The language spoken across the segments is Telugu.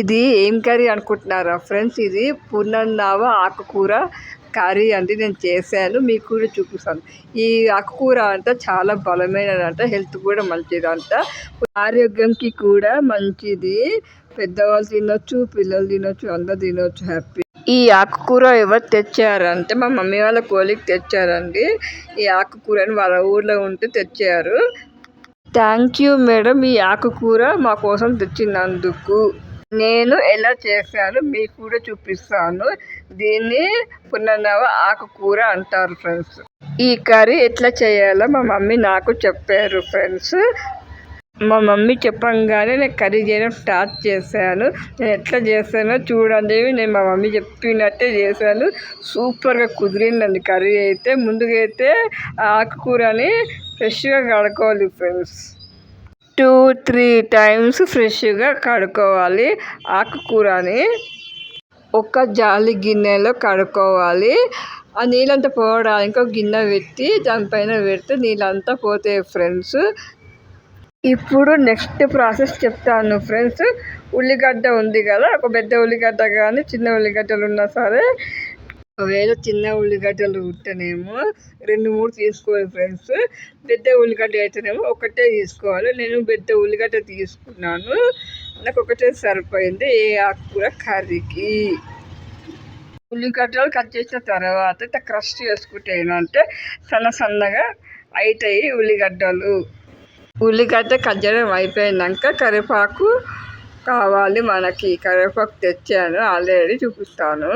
ఇది ఏం కర్రీ అనుకుంటున్నారా ఫ్రెండ్స్? ఇది పునర్నవ ఆకుకూర కర్రీ అండి. నేను చేశాను, మీకు కూడా చూపిస్తాను. ఈ ఆకుకూర అంట చాలా బలమైనదంట, హెల్త్ కూడా మంచిదంట, ఆరోగ్యంకి కూడా మంచిది. పెద్దవాళ్ళు తినొచ్చు, పిల్లలు తినొచ్చు, అందరు తినొచ్చు హ్యాపీ. ఈ ఆకుకూర ఎవరు తెచ్చారంటే మా మమ్మీ వాళ్ళ కోలికి తెచ్చారండి. ఈ ఆకుకూరని వాళ్ళ ఊర్లో ఉంటే తెచ్చారు. థ్యాంక్ యూ మేడం, ఈ ఆకుకూర మా కోసం తెచ్చినందుకు. నేను ఎలా చేశాను మీకు కూడా చూపిస్తాను. దీన్ని పునర్నవ ఆకుకూర అంటారు ఫ్రెండ్స్. ఈ కర్రీ ఎట్లా చేయాలో మా మమ్మీ నాకు చెప్పారు ఫ్రెండ్స్. మా మమ్మీ చెప్పంగానే నేను కర్రీ చేయడం స్టార్ట్ చేశాను. నేను ఎట్లా చేస్తానో చూడండి. నేను మా మమ్మీ చెప్పినట్టే చేశాను. సూపర్గా కుదిరిందండి కర్రీ అయితే. ముందుగా అయితే ఆకుకూరని ఫ్రెష్గా కడుక్కోవాలి ఫ్రెండ్స్. 2-3 టైమ్స్ ఫ్రెష్గా కడుక్కోవాలి. ఆకుకూరని ఒక జాలి గిన్నెలో కడుక్కోవాలి. ఆ నీళ్ళంతా పోవడానికి ఒక గిన్నె పెట్టి దానిపైన పెడితే నీళ్ళంతా పోతాయి ఫ్రెండ్స్. ఇప్పుడు నెక్స్ట్ ప్రాసెస్ చెప్తాను ఫ్రెండ్స్. ఉల్లిగడ్డ ఉంది కదా, ఒక పెద్ద ఉల్లిగడ్డ కానీ చిన్న ఉల్లిగడ్డలు ఉన్నా సరే, ఒకవేళ చిన్న ఉల్లిగడ్డలు ఉంటేనేమో 2-3 తీసుకోవాలి ఫ్రెండ్స్. పెద్ద ఉల్లిగడ్డ అయితేనేమో ఒకటే తీసుకోవాలి. నేను పెద్ద ఉల్లిగడ్డ తీసుకున్నాను, నాకు ఒకటే సరిపోయింది ఏ ఆకుకూర కర్రీకి. ఉల్లిగడ్డలు కట్ చేసిన తర్వాత ఇట్లా క్రష్ చేసుకుంటే ఏంటంటే సన్నగా అవుతాయి ఉల్లిగడ్డలు. ఉల్లిగడ్డ కట్ చేయడం అయిపోయినాక కరివేపాకు కావాలి మనకి. కరివేపాకు తెచ్చాను ఆల్రెడీ, చూపిస్తాను.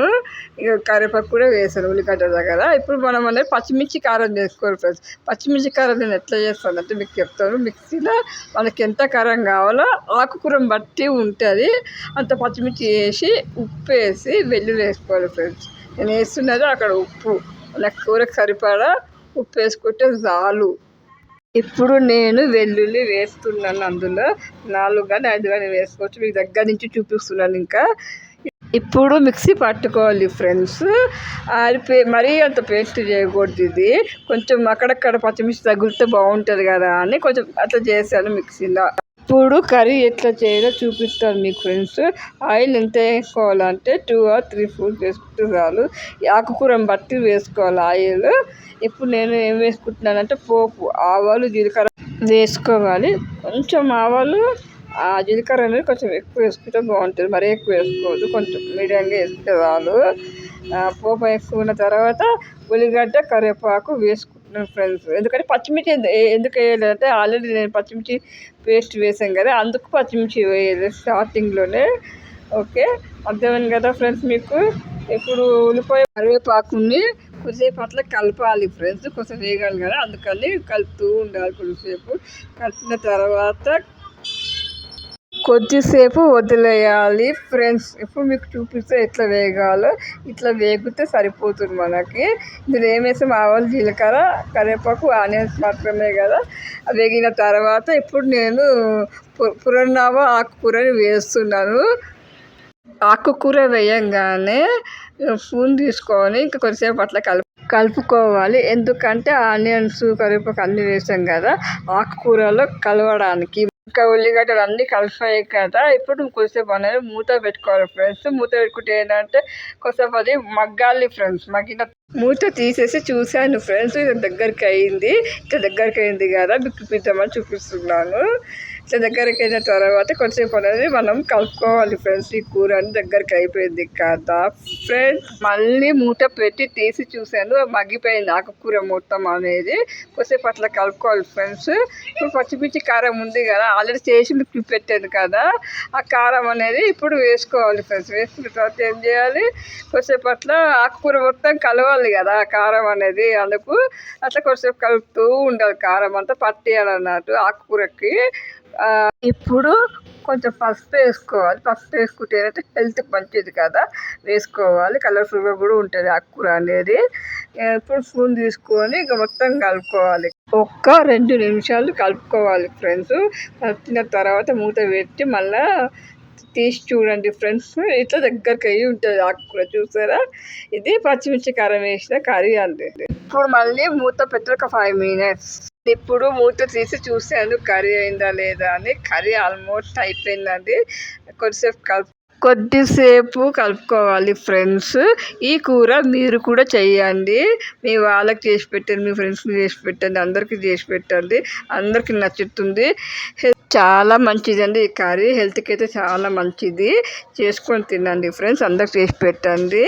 ఇక కరివేపాకు కూడా వేసాను ఉల్లిగడ్డ దగ్గర. ఇప్పుడు మనం అనేది పచ్చిమిర్చి కారం చేసుకోవాలి ఫ్రెండ్స్. పచ్చిమిర్చి కారం నేను ఎట్లా చేస్తాను అంటే మీకు చెప్తాను. మిక్సీలో మనకి ఎంత కారం కావాలో ఆకుకూరను బట్టి ఉంటుంది అంత పచ్చిమిర్చి వేసి, ఉప్పు వేసి, వెల్లుల్లి వేసుకోవాలి ఫ్రెండ్స్. నేను వేస్తున్నది అక్కడ ఉప్పు, నాకు కూరకు సరిపడా ఉప్పు వేసుకుంటే చాలు. ఇప్పుడు నేను వెల్లుల్లి వేస్తున్నాను. అందులో 4 కానీ 5 కానీ వేసుకోవచ్చు, మీకు దగ్గర నుంచి చూపిస్తున్నాను. ఇంకా ఇప్పుడు మిక్సీ పట్టుకోవాలి ఫ్రెండ్స్. అది మరీ అంత పేస్ట్ చేయకూడదు. ఇది కొంచెం అక్కడక్కడ పచ్చిమిర్చి తగిలితే బాగుంటుంది కదా అని కొంచెం అట్లా చేశాను మిక్సీలో. ఇప్పుడు కర్రీ ఎట్లా చేయాలో చూపిస్తాను మీకు ఫ్రెండ్స్. ఆయిల్ ఎంత వేసుకోవాలంటే 2 or 3 స్పూన్స్ వేసుకుంటే చాలు. ఆకుకూరను బట్టి వేసుకోవాలి ఆయిల్. ఇప్పుడు నేను ఏం వేసుకుంటున్నానంటే పోపు, ఆవాలు, జీలకర్ర వేసుకోవాలి. కొంచెం ఆవాలు, జీలకర్ర అనేది కొంచెం ఎక్కువ వేసుకుంటే బాగుంటుంది, మరీ ఎక్కువ వేసుకోవద్దు, కొంచెం మీడియంగా వేసుకుంటే చాలు. పోపు వేసుకున్న తర్వాత ఉల్లిగడ్డ, కరివేపాకు వేసుకుంటున్నాను ఫ్రెండ్స్. ఎందుకంటే పచ్చిమిర్చి ఎందుకు వేయాలంటే ఆల్రెడీ నేను పచ్చిమిర్చి పేస్ట్ వేసాను కదా, అందుకు పచ్చిమిర్చి వేయాలి స్టార్టింగ్లోనే. ఓకే, అర్థమైంది కదా ఫ్రెండ్స్ మీకు. ఇప్పుడు ఉల్లిపాయ కరివేపాకుని కొద్దిసేపు అట్లా కలపాలి ఫ్రెండ్స్, కొంచెం వేగాలి కదా, అందుకని కలుపుతూ ఉండాలి. కొద్దిసేపు కలిపిన తర్వాత కొద్దిసేపు వదిలేయాలి ఫ్రెండ్స్. ఇప్పుడు మీకు చూపిస్తే ఎట్లా వేగాలో. ఇట్లా వేగితే సరిపోతుంది మనకి. ఇందులో ఏమేసాం? ఆవాలు, జీలకర్ర, కరివేపాకు, ఆనియన్స్ మాత్రమే కదా. వేగిన తర్వాత ఇప్పుడు నేను పునర్నవ ఆకుకూరని వేస్తున్నాను. ఆకుకూర వేయంగానే స్పూన్ తీసుకొని ఇంకా కొద్దిసేపు అట్లా కలుపుకోవాలి. ఎందుకంటే ఆనియన్స్, కరివేపాకు అన్నీ వేసాం కదా ఆకుకూరలో కలవడానికి. ఇంకా ఉల్లిగడ్డలు అన్నీ కలిపాయి కదా. ఇప్పుడు కొద్దిసేపు అనేది మూత పెట్టుకోవాలి ఫ్రెండ్స్. మూత పెట్టుకుంటే ఏంటంటే కొద్దిసేపు అది మగ్గాలి ఫ్రెండ్స్. మగ్గిన మూత తీసేసి చూశాను ఫ్రెండ్స్, ఇది దగ్గరికి అయింది. ఇట్లా దగ్గరికి అయింది కదా, మీకు చూపిద్దామని చూపిస్తున్నాను. ఇట్లా దగ్గరికి అయిన తర్వాత కొంచెంసేపు అనేది మనం కలుపుకోవాలి ఫ్రెండ్స్. ఈ కూర అని దగ్గరికి అయిపోయింది కదా ఫ్రెండ్స్. మళ్ళీ మూత పెట్టి తీసి చూశాను, మగ్గిపోయింది ఆకుకూర మొత్తం అనేది. కొద్దిసేపు అట్లా కలుపుకోవాలి ఫ్రెండ్స్. ఇప్పుడు పచ్చిమిర్చి కారం ఉంది కదా, ఆల్రెడీ చేసి మీకు పెట్టాను కదా, ఆ కారం అనేది ఇప్పుడు వేసుకోవాలి ఫ్రెండ్స్. వేసుకున్న తర్వాత ఏం చేయాలి, కొద్దిసేపు అట్లా ఆకుకూర మొత్తం కలవాలి కదా కారం అనేది, అందుకు అట్లా కొద్దిసేపు కలుపుతూ ఉండాలి. కారం అంతా పట్టేయాలన్నట్టు ఆకుకూరకి. ఇప్పుడు కొంచెం పసుపు వేసుకోవాలి. పసుపు వేసుకుంటే ఏంటంటే హెల్త్కి మంచిది కదా, వేసుకోవాలి. కలర్ఫుల్గా కూడా ఉంటుంది ఆకుకూర అనేది. ఇప్పుడు స్పూన్ తీసుకొని ఇక మొత్తం కలుపుకోవాలి. 1-2 నిమిషాలు కలుపుకోవాలి ఫ్రెండ్స్. కలిపిన తర్వాత మూత పెట్టి మళ్ళీ తీసి చూడండి ఫ్రెండ్స్. ఇట్లా దగ్గరికి అయ్యి ఉంటుంది ఆకుకూర, చూసారా? ఇది పచ్చిమిర్చి కారం వేసిన కర్రీ అంతే. ఇప్పుడు మళ్ళీ మూత పెట్టి ఒక 5 minutes. ఇప్పుడు మూత తీసి చూసాను కర్రీ అయిందా లేదా అని. కర్రీ ఆల్మోస్ట్ అయిపోయిందండి. కొద్దిసేపు కొద్దిసేపు కలుపుకోవాలి ఫ్రెండ్స్. ఈ కూర మీరు కూడా చేయండి. మీ వాళ్ళకి చేసి పెట్టండి, మీ ఫ్రెండ్స్కి చేసి పెట్టండి, అందరికీ చేసి పెట్టండి. అందరికీ నచ్చుతుంది. చాలా మంచిదండి ఈ కర్రీ. హెల్త్కి అయితే చాలా మంచిది. చేసుకొని తినండి ఫ్రెండ్స్. అందరికి చేసి పెట్టండి.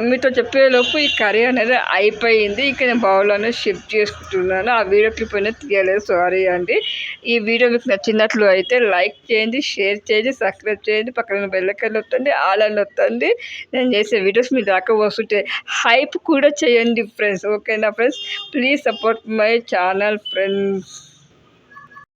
మీతో చెప్పేలోపు ఈ కర్రీ అనేది అయిపోయింది. ఇక నేను బౌల్ అనేది షిఫ్ట్ చేసుకుంటున్నాను. ఆ వీడియో క్లిప్ అనేది తీయలేదు, సారీ అండి. ఈ వీడియో మీకు నచ్చినట్లు అయితే లైక్ చేయండి, షేర్ చేయండి, సబ్స్క్రైబ్ చేయండి, పక్కన బెల్లైకాన్ నొత్తండి, ఆల్ అని నొత్తండి. నేను చేసే వీడియోస్ మీ దాకా వస్తుంటే హైప్ కూడా చేయండి ఫ్రెండ్స్. ఓకేనా friends? Please support my channel friends.